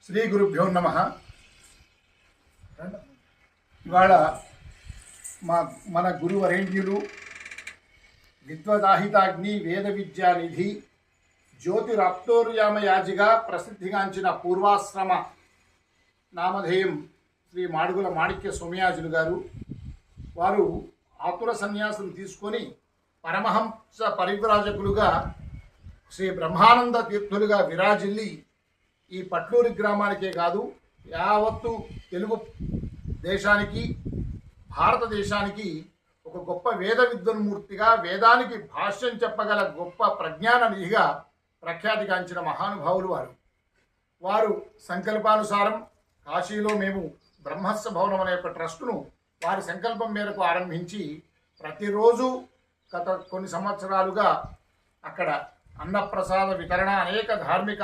శ్రీ గురుభ్యో నమ. ఇవాళ మన గురువరేణ్యులు విద్వదాహితాగ్ని వేద విద్యానిధి జ్యోతిరాప్తోర్యామయాజిగా ప్రసిద్ధిగాంచిన పూర్వాశ్రమ నామధేయం శ్రీ మాడుగుల మాణిక్య సోమయాజులు గారు. వారు ఆతుర సన్యాసం తీసుకొని పరమహంస పరివ్రాజకులుగా శ్రీ బ్రహ్మానంద తీర్థులుగా విరాజిల్లి ఈ పట్లూరి గ్రామానికే కాదు యావత్తు తెలుగు దేశానికి భారతదేశానికి ఒక గొప్ప వేద విద్వన్మూర్తిగా వేదానికి భాష్యం చెప్పగల గొప్ప ప్రజ్ఞాన నిధిగా ప్రఖ్యాతిగాంచిన మహానుభావులు వారు సంకల్పానుసారం కాశీలో మేము బ్రహ్మస్వ భవనం అనే ఒక ట్రస్టును వారి సంకల్పం మేరకు ఆరంభించి ప్రతిరోజు గత కొన్ని సంవత్సరాలుగా అక్కడ అన్నప్రసాద వితరణ అనేక ధార్మిక